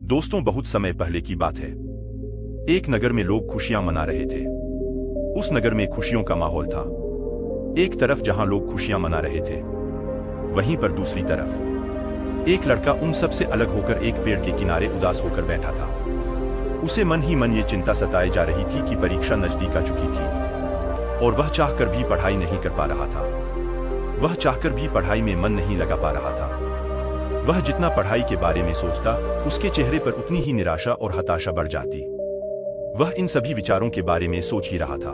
दोस्तों, बहुत समय पहले की बात है। एक नगर में लोग खुशियां मना रहे थे। उस नगर में खुशियों का माहौल था। एक तरफ जहां लोग खुशियां मना रहे थे, वहीं पर दूसरी तरफ एक लड़का उन सब से अलग होकर एक पेड़ के किनारे उदास होकर बैठा था। उसे मन ही मन ये चिंता सताए जा रही थी कि परीक्षा नजदीक आ चुकी थी और वह चाहकर भी पढ़ाई नहीं कर पा रहा था। वह चाहकर भी पढ़ाई में मन नहीं लगा पा रहा था। वह जितना पढ़ाई के बारे में सोचता, उसके चेहरे पर उतनी ही निराशा और हताशा बढ़ जाती। वह इन सभी विचारों के बारे में सोच ही रहा था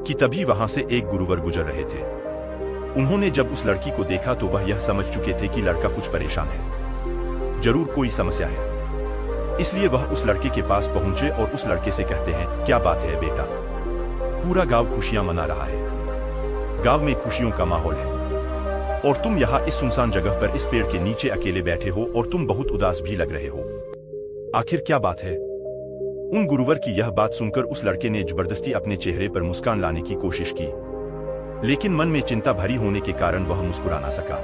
कि तभी वहां से एक गुरुवर गुजर रहे थे। उन्होंने जब उस लड़की को देखा तो वह यह समझ चुके थे कि लड़का कुछ परेशान है, जरूर कोई समस्या है। इसलिए वह उस लड़के के पास पहुंचे और उस लड़के से कहते हैं, क्या बात है बेटा? पूरा गांव खुशियां मना रहा है, गांव में खुशियों का माहौल है और तुम यहाँ इस सुनसान जगह पर इस पेड़ के नीचे अकेले बैठे हो और तुम बहुत उदास भी लग रहे हो। आखिर क्या बात है? उन गुरुवर की यह बात सुनकर उस लड़के ने जबरदस्ती अपने चेहरे पर मुस्कान लाने की कोशिश की, लेकिन मन में चिंता भरी होने के कारण वह मुस्कुरा ना सका।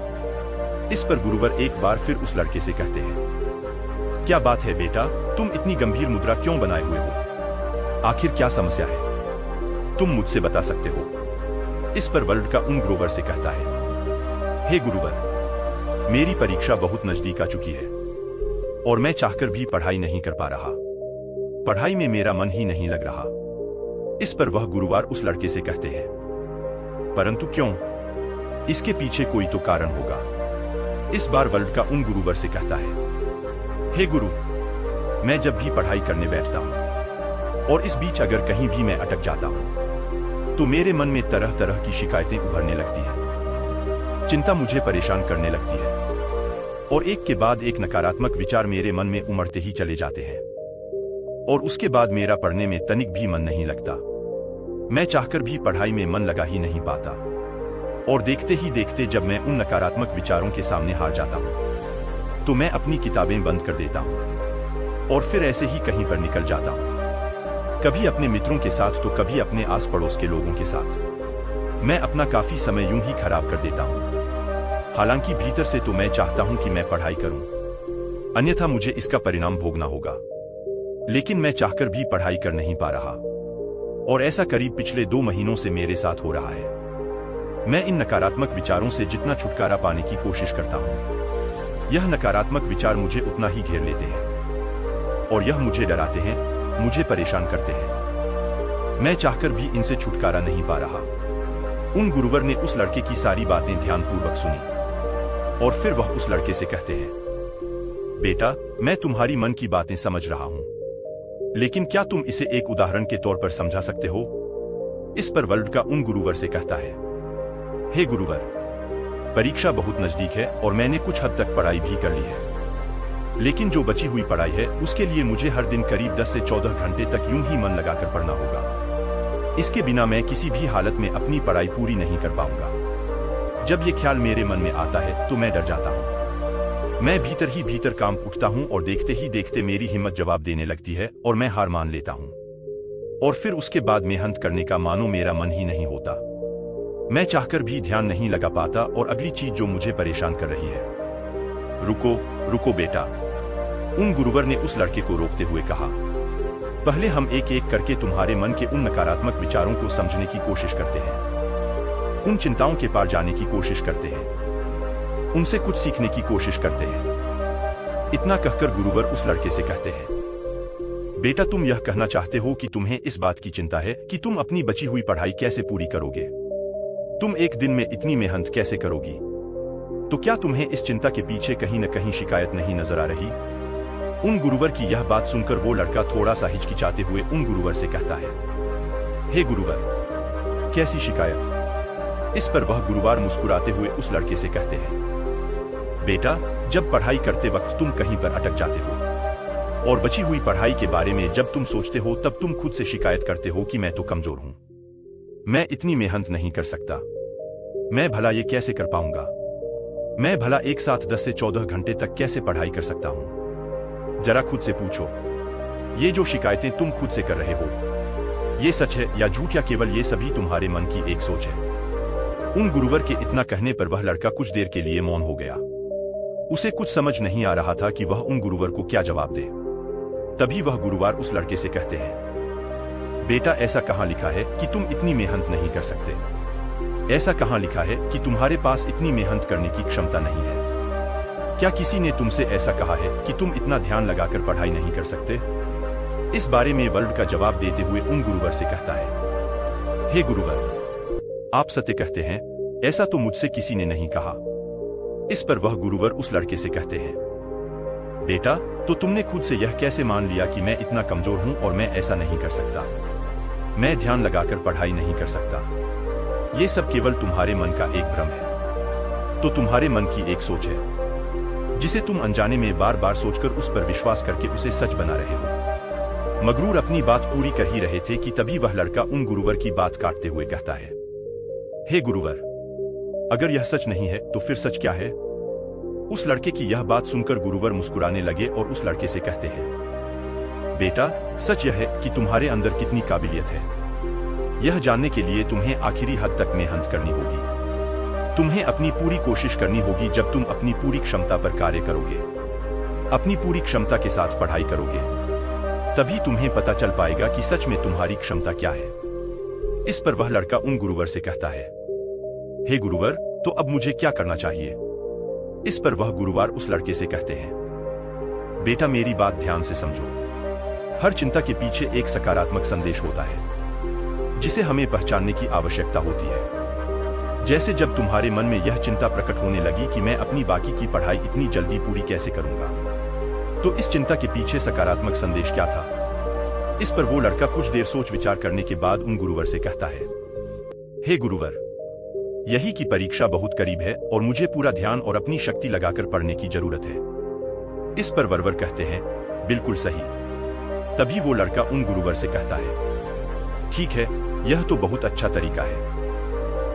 इस पर गुरुवर एक बार फिर उस लड़के से कहते हैं, क्या बात है बेटा? तुम इतनी गंभीर मुद्रा क्यों बनाए हुए हो? आखिर क्या समस्या है? तुम मुझसे बता सकते हो? इस पर वह लड़का उन गुरुवर से कहता है, हे गुरुवर, मेरी परीक्षा बहुत नजदीक आ चुकी है और मैं चाहकर भी पढ़ाई नहीं कर पा रहा। पढ़ाई में मेरा मन ही नहीं लग रहा। इस पर वह गुरुवर उस लड़के से कहते हैं, परंतु क्यों? इसके पीछे कोई तो कारण होगा। इस बार वह लड़का उन गुरुवर से कहता है, हे गुरु, मैं जब भी पढ़ाई करने बैठता हूं और इस बीच अगर कहीं भी मैं अटक जाता हूं तो मेरे मन में तरह तरह की शिकायतें उभरने लगती हैं। चिंता मुझे परेशान करने लगती है और एक के बाद एक नकारात्मक विचार मेरे मन में उमड़ते ही चले जाते हैं और उसके बाद मेरा पढ़ने में तनिक भी मन नहीं लगता। मैं चाहकर भी पढ़ाई में मन लगा ही नहीं पाता और देखते ही देखते जब मैं उन नकारात्मक विचारों के सामने हार जाता हूं तो मैं अपनी किताबें बंद कर देता हूं और फिर ऐसे ही कहीं पर निकल जाता हूं, कभी अपने मित्रों के साथ तो कभी अपने आस पड़ोस के लोगों के साथ। मैं अपना काफी समय यूं ही खराब कर देता हूं। हालांकि भीतर से तो मैं चाहता हूं कि मैं पढ़ाई करूं, अन्यथा मुझे इसका परिणाम भोगना होगा, लेकिन मैं चाहकर भी पढ़ाई कर नहीं पा रहा और ऐसा करीब पिछले 2 महीनों से मेरे साथ हो रहा है। मैं इन नकारात्मक विचारों से जितना छुटकारा पाने की कोशिश करता हूं, यह नकारात्मक विचार मुझे उतना ही घेर लेते हैं और यह मुझे डराते हैं, मुझे परेशान करते हैं। मैं चाहकर भी इनसे छुटकारा नहीं पा रहा। उन गुरुवर ने उस लड़के की सारी बातें ध्यानपूर्वक सुनी और फिर वह उस लड़के से कहते हैं, बेटा, मैं तुम्हारी मन की बातें समझ रहा हूं, लेकिन क्या तुम इसे एक उदाहरण के तौर पर समझा सकते हो? इस पर वह लड़का उन गुरुवर से कहता है, हे गुरुवर, परीक्षा बहुत नजदीक है और मैंने कुछ हद तक पढ़ाई भी कर ली है, लेकिन जो बची हुई पढ़ाई है उसके लिए मुझे हर दिन करीब 10 से 14 घंटे तक यूं ही मन लगाकर पढ़ना होगा। इसके बिना मैं किसी भी हालत में अपनी पढ़ाई पूरी नहीं कर पाऊंगा। जब ये ख्याल मेरे मन में आता है तो मैं डर जाता हूँ। मैं भीतर ही भीतर काम उठता हूँ और देखते ही देखते मेरी हिम्मत जवाब देने लगती है और मैं हार मान लेता हूँ और फिर उसके बाद मेहनत करने का मानो मेरा मन ही नहीं होता। मैं चाहकर भी ध्यान नहीं लगा पाता और अगली चीज जो मुझे परेशान कर रही है। रुको रुको बेटा, उन गुरुवर ने उस लड़के को रोकते हुए कहा, पहले हम एक एक करके तुम्हारे मन के उन नकारात्मक विचारों को समझने की कोशिश करते हैं, उन चिंताओं के पार जाने की कोशिश करते हैं, उनसे कुछ सीखने की कोशिश करते हैं। इतना कहकर गुरुवर उस लड़के से कहते हैं, बेटा, तुम यह कहना चाहते हो कि तुम्हें इस बात की चिंता है कि तुम अपनी बची हुई पढ़ाई कैसे पूरी करोगे? तुम एक दिन में इतनी मेहनत कैसे करोगी? तो क्या तुम्हें इस चिंता के पीछे कहीं न कहीं शिकायत नहीं नजर आ रही? उन गुरुवर की यह बात सुनकर वो लड़का थोड़ा सा हिचकिचाते हुए उन गुरुवर से कहता है, हे गुरुवर, कैसी शिकायत? इस पर वह गुरुवर मुस्कुराते हुए उस लड़के से कहते हैं, बेटा, जब पढ़ाई करते वक्त तुम कहीं पर अटक जाते हो और बची हुई पढ़ाई के बारे में जब तुम सोचते हो तब तुम खुद से शिकायत करते हो कि मैं तो कमजोर हूं, मैं इतनी मेहनत नहीं कर सकता, मैं भला ये कैसे कर पाऊंगा, मैं भला एक साथ 10 से 14 घंटे तक कैसे पढ़ाई कर सकता हूं? जरा खुद से पूछो, ये जो शिकायतें तुम खुद से कर रहे हो, ये सच है या झूठ, या केवल ये सभी तुम्हारे मन की एक सोच है? उन गुरुवर के इतना कहने पर वह लड़का कुछ देर के लिए मौन हो गया। उसे कुछ समझ नहीं आ रहा था कि वह उन गुरुवर को क्या जवाब दे। तभी वह गुरुवर उस लड़के से कहते हैं, बेटा ऐसा कहाँ लिखा है कि तुम इतनी मेहनत नहीं कर सकते? ऐसा कहाँ लिखा है कि तुम्हारे पास इतनी मेहनत करने की क्षमता नहीं है? क्या किसी ने तुमसे ऐसा कहा है कि तुम इतना ध्यान लगाकर पढ़ाई नहीं कर सकते? इस बारे में वर्ल्ड का जवाब देते हुए उन गुरुवर से कहता है, हे गुरुवर, आप सत्य कहते हैं, ऐसा तो मुझसे किसी ने नहीं कहा। इस पर वह गुरुवर उस लड़के से कहते हैं, बेटा तो तुमने खुद से यह कैसे मान लिया कि मैं इतना कमजोर हूं और मैं ऐसा नहीं कर सकता? मैं ध्यान लगाकर पढ़ाई नहीं कर सकता। ये सब केवल तुम्हारे मन का एक भ्रम है। तो तुम्हारे मन की एक सोच है जिसे तुम अनजाने में बार बार सोचकर उस पर विश्वास करके उसे सच बना रहे हो। मगरूर अपनी बात पूरी कर ही रहे थे कि तभी वह लड़का उन गुरुवर की बात काटते हुए कहता है, हे गुरुवर, अगर यह सच नहीं है तो फिर सच क्या है? उस लड़के की यह बात सुनकर गुरुवर मुस्कुराने लगे और उस लड़के से कहते हैं, बेटा सच यह है कि तुम्हारे अंदर कितनी काबिलियत है। यह जानने के लिए तुम्हें आखिरी हद तक मेहनत करनी होगी। तुम्हें अपनी पूरी कोशिश करनी होगी। जब तुम अपनी पूरी क्षमता पर कार्य करोगे, अपनी पूरी क्षमता के साथ पढ़ाई करोगे, तभी तुम्हें पता चल पाएगा कि सच में तुम्हारी क्षमता क्या है। इस पर वह लड़का उन गुरुवर से कहता है, हे गुरुवर, तो अब मुझे क्या करना चाहिए? इस पर वह गुरुवर उस लड़के से कहते हैं, बेटा मेरी बात ध्यान से समझो। हर चिंता के पीछे एक सकारात्मक संदेश होता है जिसे हमें पहचानने की आवश्यकता होती है। जैसे जब तुम्हारे मन में यह चिंता प्रकट होने लगी कि मैं अपनी बाकी की पढ़ाई इतनी जल्दी पूरी कैसे करूंगा, तो इस चिंता के पीछे सकारात्मक संदेश क्या था? इस पर वो लड़का कुछ देर सोच विचार करने के बाद उन गुरुवर से कहता है, हे गुरुवर, यही की परीक्षा बहुत करीब है और मुझे पूरा ध्यान और अपनी शक्ति लगाकर पढ़ने की जरूरत है। इस पर वरवर कहते हैं, बिल्कुल सही। तभी वो लड़का उन गुरुवर से कहता है, ठीक है, यह तो बहुत अच्छा तरीका है।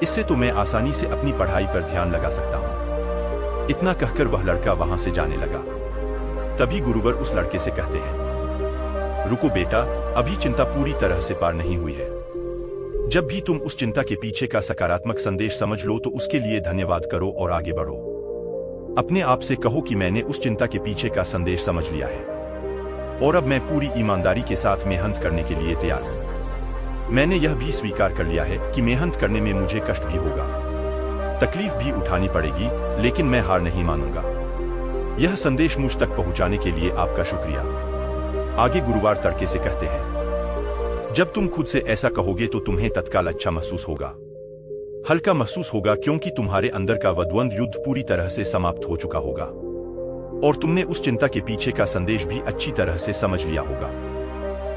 इससे तो मैं आसानी से अपनी पढ़ाई पर ध्यान लगा सकता हूं। इतना कहकर वह लड़का वहां से जाने लगा। तभी गुरुवर उस लड़के से कहते हैं, रुको बेटा, अभी चिंता पूरी तरह से पार नहीं हुई है। जब भी तुम उस चिंता के पीछे का सकारात्मक संदेश समझ लो तो उसके लिए धन्यवाद करो और आगे बढ़ो। अपने आप से कहो कि मैंने उस चिंता के पीछे का संदेश समझ लिया है और अब मैं पूरी ईमानदारी के साथ मेहनत करने के लिए तैयार हूं। मैंने यह भी स्वीकार कर लिया है कि मेहनत करने में मुझे कष्ट भी होगा, तकलीफ भी उठानी पड़ेगी, लेकिन मैं हार नहीं मानूंगा। यह संदेश मुझ तक पहुंचाने के लिए आपका शुक्रिया। आगे गुरुवार तड़के से कहते हैं, जब तुम खुद से ऐसा कहोगे तो तुम्हें तत्काल अच्छा महसूस होगा, हल्का महसूस होगा, क्योंकि तुम्हारे अंदर का द्वंद्व युद्ध पूरी तरह से समाप्त हो चुका होगा और तुमने उस चिंता के पीछे का संदेश भी अच्छी तरह से समझ लिया होगा।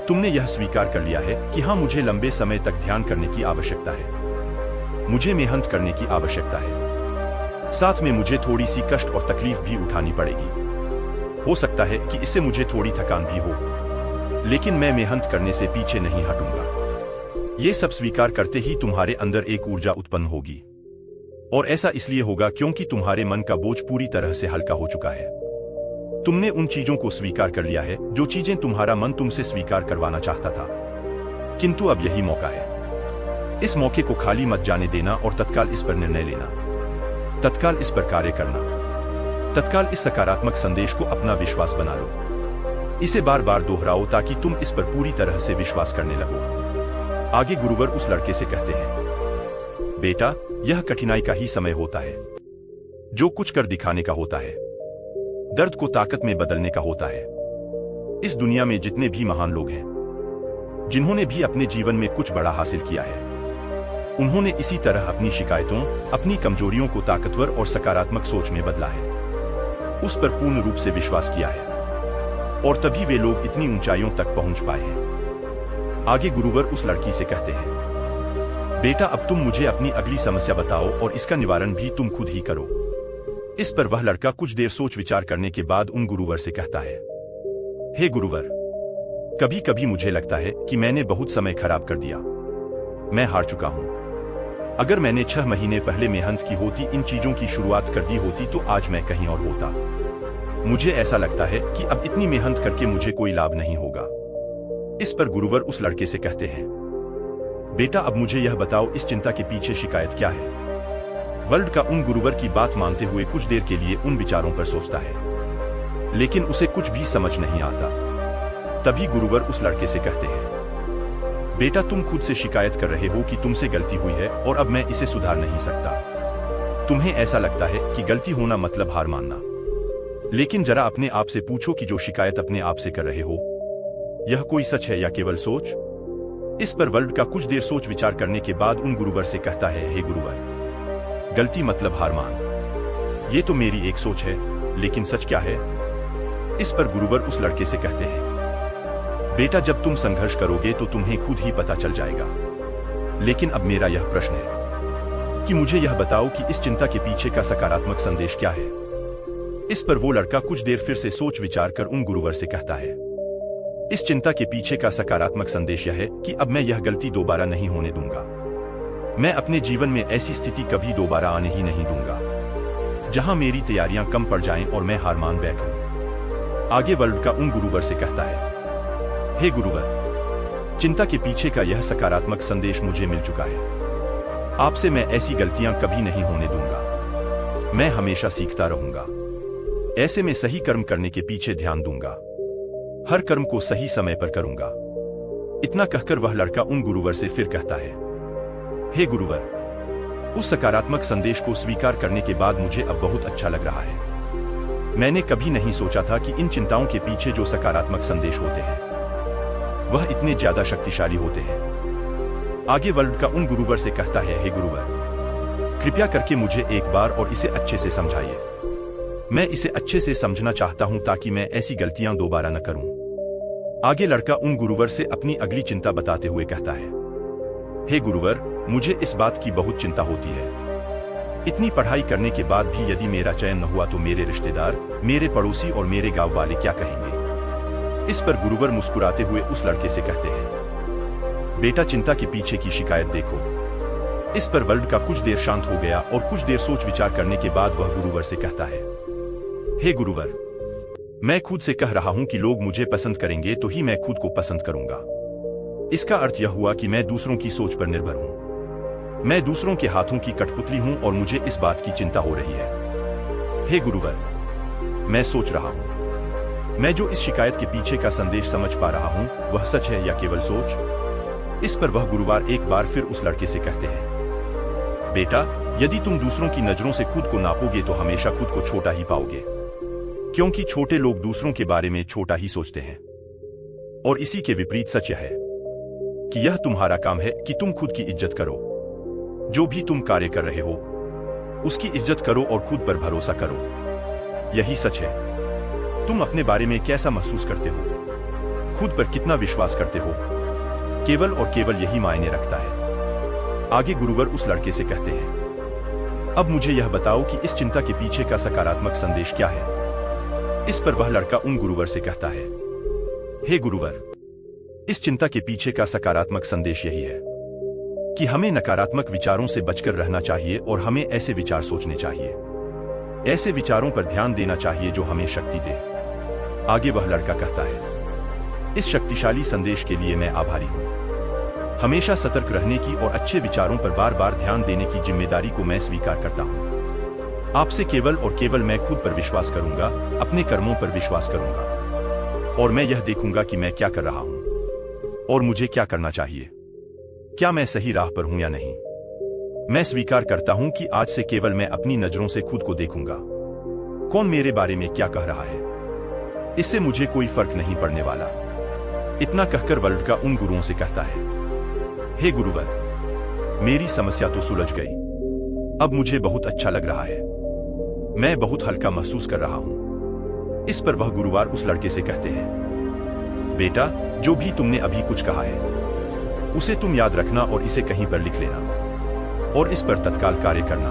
तुमने यह स्वीकार कर लिया है कि हाँ, मुझे लंबे समय तक ध्यान करने की आवश्यकता है, मुझे मेहनत करने की आवश्यकता है, साथ में मुझे थोड़ी सी कष्ट और तकलीफ भी उठानी पड़ेगी। हो सकता है कि इससे मुझे थोड़ी थकान भी हो, लेकिन मैं मेहनत करने से पीछे नहीं हटूंगा। ये सब स्वीकार करते ही तुम्हारे अंदर एक ऊर्जा उत्पन्न होगी और ऐसा इसलिए होगा क्योंकि तुम्हारे मन का बोझ पूरी तरह से हल्का हो चुका है। तुमने उन चीजों को स्वीकार कर लिया है जो चीजें तुम्हारा मन तुमसे स्वीकार करवाना चाहता था, किंतु अब यही मौका है। इस मौके को खाली मत जाने देना और तत्काल इस पर निर्णय लेना, तत्काल इस पर कार्य करना, तत्काल इस सकारात्मक संदेश को अपना विश्वास बना लो। इसे बार बार दोहराओ ताकि तुम इस पर पूरी तरह से विश्वास करने लगो। आगे गुरुवर उस लड़के से कहते हैं, बेटा यह कठिनाई का ही समय होता है, जो कुछ कर दिखाने का होता है, दर्द को ताकत में बदलने का होता है। इस दुनिया में जितने भी महान लोग हैं, जिन्होंने भी अपने जीवन में कुछ बड़ा हासिल किया है, उन्होंने इसी तरह अपनी शिकायतों, अपनी कमजोरियों को ताकतवर और सकारात्मक सोच में बदला है, उस पर पूर्ण रूप से विश्वास किया है और तभी वे लोग इतनी ऊंचाइयों तक पहुंच पाए हैं। आगे गुरुवर उस लड़की से कहते हैं, बेटा अब तुम मुझे अपनी अगली समस्या बताओ और इसका निवारण भी तुम खुद ही करो। इस पर वह लड़का कुछ देर सोच विचार करने के बाद उन गुरुवर से कहता है, हे गुरुवर, कभी कभी मुझे लगता है कि मैंने बहुत समय खराब कर दिया, मैं हार चुका हूं। अगर मैंने 6 महीने पहले मेहनत की होती, इन चीजों की शुरुआत कर दी होती तो आज मैं कहीं और होता। मुझे ऐसा लगता है कि अब इतनी मेहनत करके मुझे कोई लाभ नहीं होगा। इस पर गुरुवर उस लड़के से कहते हैं, बेटा अब मुझे यह बताओ, इस चिंता के पीछे शिकायत क्या है? वर्ल्ड का उन गुरुवर की बात मानते हुए कुछ देर के लिए उन विचारों पर सोचता है, लेकिन उसे कुछ भी समझ नहीं आता। तभी गुरुवर उस लड़के से कहते हैं, बेटा तुम खुद से शिकायत कर रहे हो कि तुमसे गलती हुई है और अब मैं इसे सुधार नहीं सकता। तुम्हें ऐसा लगता है कि गलती होना मतलब हार मानना, लेकिन जरा अपने आप से पूछो कि जो शिकायत अपने आप से कर रहे हो, यह कोई सच है या केवल सोच? इस पर वर्ल्ड का कुछ देर सोच विचार करने के बाद उन गुरुवर से कहता है, हे गुरुवर, गलती मतलब हार मान, ये तो मेरी एक सोच है, लेकिन सच क्या है? इस पर गुरुवर उस लड़के से कहते हैं, बेटा जब तुम संघर्ष करोगे तो तुम्हें खुद ही पता चल जाएगा। लेकिन अब मेरा यह प्रश्न है कि मुझे यह बताओ कि इस चिंता के पीछे का सकारात्मक संदेश क्या है? इस पर वो लड़का कुछ देर फिर से सोच विचार कर उन गुरुवर से कहता है, इस चिंता के पीछे का सकारात्मक संदेश यह है कि अब मैं यह गलती दोबारा नहीं होने दूंगा। मैं अपने जीवन में ऐसी स्थिति कभी दोबारा आने ही नहीं दूंगा जहां मेरी तैयारियां कम पड़ जाएं और मैं हार मान बैठूं। आगे वर्ल्ड का उन गुरुवर से कहता है, हे गुरुवर, चिंता के पीछे का यह सकारात्मक संदेश मुझे मिल चुका है। आपसे मैं ऐसी गलतियां कभी नहीं होने दूंगा। मैं हमेशा सीखता रहूंगा। ऐसे में सही कर्म करने के पीछे ध्यान दूंगा। हर कर्म को सही समय पर करूंगा। इतना कहकर वह लड़का उन गुरुवर से फिर कहता है, हे गुरुवर, उस सकारात्मक संदेश को स्वीकार करने के बाद मुझे अब बहुत अच्छा लग रहा है। मैंने कभी नहीं सोचा था कि इन चिंताओं के पीछे जो सकारात्मक संदेश होते हैं वह इतने ज्यादा शक्तिशाली होते हैं। आगे वर्ल्ड का उन गुरुवर से कहता है, हे गुरुवर, कृपया करके मुझे एक बार और इसे अच्छे से समझाइए। मैं इसे अच्छे से समझना चाहता हूं ताकि मैं ऐसी गलतियां दोबारा न करूं। आगे लड़का उन गुरुवर से अपनी अगली चिंता बताते हुए कहता है, हे गुरुवर, मुझे इस बात की बहुत चिंता होती है। इतनी पढ़ाई करने के बाद भी यदि मेरा चयन न हुआ तो मेरे रिश्तेदार, मेरे पड़ोसी और मेरे गांव वाले क्या कहेंगे? इस पर गुरुवर मुस्कुराते हुए उस लड़के से कहते हैं, बेटा चिंता के पीछे की शिकायत देखो। इस पर वर्ल्ड का कुछ देर शांत हो गया और कुछ देर सोच विचार करने के बाद वह गुरुवर से कहता है, हे गुरुवर, मैं खुद से कह रहा हूं कि लोग मुझे पसंद करेंगे तो ही मैं खुद को पसंद करूंगा। इसका अर्थ यह हुआ कि मैं दूसरों की सोच पर निर्भर हूं। मैं दूसरों के हाथों की कठपुतली हूं और मुझे इस बात की चिंता हो रही है। हे गुरुवर, मैं सोच रहा हूं, मैं जो इस शिकायत के पीछे का संदेश समझ पा रहा हूं वह सच है या केवल सोच? इस पर वह गुरुवार एक बार फिर उस लड़के से कहते हैं, बेटा, यदि तुम दूसरों की नजरों से खुद को नापोगे तो हमेशा खुद को छोटा ही पाओगे, क्योंकि छोटे लोग दूसरों के बारे में छोटा ही सोचते हैं। और इसी के विपरीत सच यह है कि यह तुम्हारा काम है कि तुम खुद की इज्जत करो। जो भी तुम कार्य कर रहे हो उसकी इज्जत करो और खुद पर भरोसा करो। यही सच है। तुम अपने बारे में कैसा महसूस करते हो, खुद पर कितना विश्वास करते हो, केवल और केवल यही मायने रखता है। आगे गुरुवर उस लड़के से कहते हैं, अब मुझे यह बताओ कि इस चिंता के पीछे का सकारात्मक संदेश क्या है? इस पर वह लड़का उन गुरुवर से कहता है, हे गुरुवर, इस चिंता के पीछे का सकारात्मक संदेश यही है कि हमें नकारात्मक विचारों से बचकर रहना चाहिए और हमें ऐसे विचार सोचने चाहिए, ऐसे विचारों पर ध्यान देना चाहिए जो हमें शक्ति दे। आगे वह लड़का कहता है, इस शक्तिशाली संदेश के लिए मैं आभारी हूं। हमेशा सतर्क रहने की और अच्छे विचारों पर बार बार ध्यान देने की जिम्मेदारी को मैं स्वीकार करता हूं। आपसे केवल और केवल मैं खुद पर विश्वास करूंगा, अपने कर्मों पर विश्वास करूंगा और मैं यह देखूंगा कि मैं क्या कर रहा हूं और मुझे क्या करना चाहिए। क्या मैं सही राह पर हूं या नहीं? मैं स्वीकार करता हूं कि आज से केवल मैं अपनी नजरों से खुद को देखूंगा। कौन मेरे बारे में क्या कह रहा है, इससे मुझे कोई फर्क नहीं पड़ने वाला। इतना कहकर वर्ल्ड का उन गुरुओं से कहता है, हे गुरुवर, मेरी समस्या तो सुलझ गई। अब मुझे बहुत अच्छा लग रहा है। मैं बहुत हल्का महसूस कर रहा हूं। इस पर वह गुरुवार उस लड़के से कहते हैं, बेटा, जो भी तुमने अभी कुछ कहा है उसे तुम याद रखना और इसे कहीं पर लिख लेना और इस पर तत्काल कार्य करना,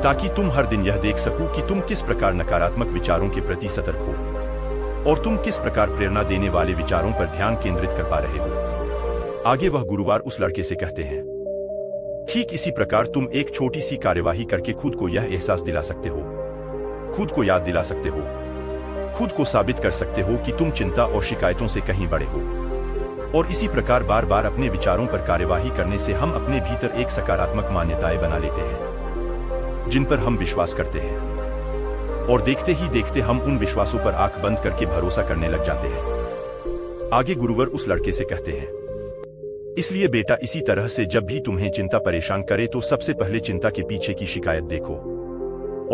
ताकि तुम हर दिन यह देख सको कि तुम किस प्रकार नकारात्मक विचारों के प्रति सतर्क हो और तुम किस प्रकार प्रेरणा देने वाले विचारों पर ध्यान केंद्रित कर पा रहे हो। आगे वह गुरुवार उस लड़के से कहते हैं, ठीक इसी प्रकार तुम एक छोटी सी कार्यवाही करके खुद को यह एहसास दिला सकते हो, खुद को याद दिला सकते हो, खुद को साबित कर सकते हो कि तुम चिंता और शिकायतों से कहीं बड़े हो। और इसी प्रकार बार बार अपने विचारों पर कार्यवाही करने से हम अपने भीतर एक सकारात्मक मान्यताएं बना लेते हैं। जिन पर हम विश्वास करते हैं, और देखते ही देखते हम उन विश्वासों पर आंख बंद करके भरोसा करने लग जाते हैं। आगे गुरुवर उस लड़के से कहते हैं, इसलिए बेटा, इसी तरह से जब भी तुम्हें चिंता परेशान करे तो सबसे पहले चिंता के पीछे की शिकायत देखो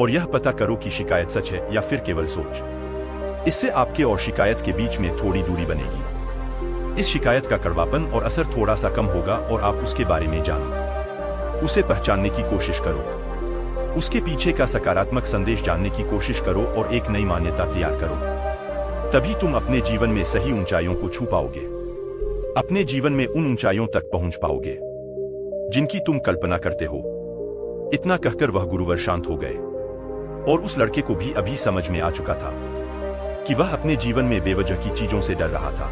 और यह पता करो कि शिकायत सच है या फिर केवल सोच। इससे आपके और शिकायत के बीच में थोड़ी दूरी बनेगी। इस शिकायत का कड़वापन और असर थोड़ा सा कम होगा और आप उसके बारे में जानो, उसे पहचानने की कोशिश करो, उसके पीछे का सकारात्मक संदेश जानने की कोशिश करो और एक नई मान्यता तैयार करो। तभी तुम अपने जीवन में सही ऊंचाइयों को छू पाओगे, अपने जीवन में उन ऊंचाइयों तक पहुंच पाओगे जिनकी तुम कल्पना करते हो। इतना कहकर वह गुरुवर शांत हो गए और उस लड़के को भी अभी समझ में आ चुका था कि वह अपने जीवन में बेवजह की चीजों से डर रहा था,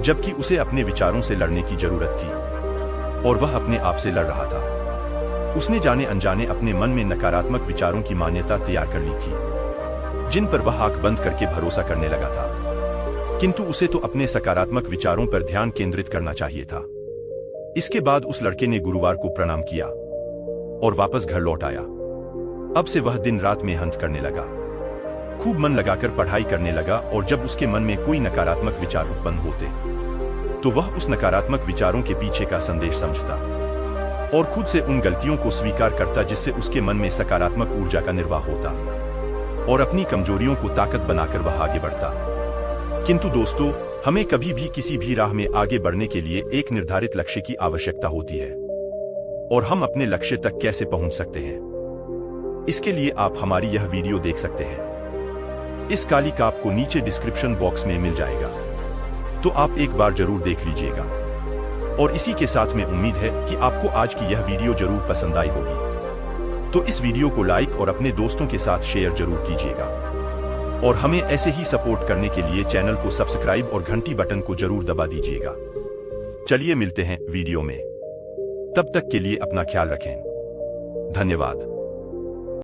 जबकि उसे अपने विचारों से लड़ने की जरूरत थी और वह अपने आप से लड़ रहा था। उसने जाने अनजाने अपने मन में नकारात्मक विचारों की मान्यता तैयार कर ली थी, जिन पर वह आंख बंद करके भरोसा करने लगा था। किंतु उसे तो अपने सकारात्मक विचारों पर ध्यान केंद्रित करना चाहिए था। इसके बाद उस लड़के ने गुरुवार को प्रणाम किया और वापस घर लौट आया। अब से वह दिन रात में हंत करने लगा, खूब मन लगाकर पढ़ाई करने लगा और जब उसके मन में कोई नकारात्मक विचार उत्पन्न होते तो वह उस नकारात्मक विचारों के पीछे का संदेश समझता और खुद से उन गलतियों को स्वीकार करता जिससे उसके मन में सकारात्मक ऊर्जा का निर्वाह होता और अपनी कमजोरियों को ताकत बनाकर वह आगे बढ़ता। किंतु दोस्तों, हमें कभी भी किसी भी राह में आगे बढ़ने के लिए एक निर्धारित लक्ष्य की आवश्यकता होती है, और हम अपने लक्ष्य तक कैसे पहुंच सकते हैं, इसके लिए आप हमारी यह वीडियो देख सकते हैं। इस कालिक आपको नीचे डिस्क्रिप्शन बॉक्स में मिल जाएगा, तो आप एक बार जरूर देख लीजिएगा। और इसी के साथ में उम्मीद है कि आपको आज की यह वीडियो जरूर पसंद आई होगी। तो इस वीडियो को लाइक और अपने दोस्तों के साथ शेयर जरूर कीजिएगा और हमें ऐसे ही सपोर्ट करने के लिए चैनल को सब्सक्राइब और घंटी बटन को जरूर दबा दीजिएगा। चलिए मिलते हैं वीडियो में, तब तक के लिए अपना ख्याल रखें। धन्यवाद।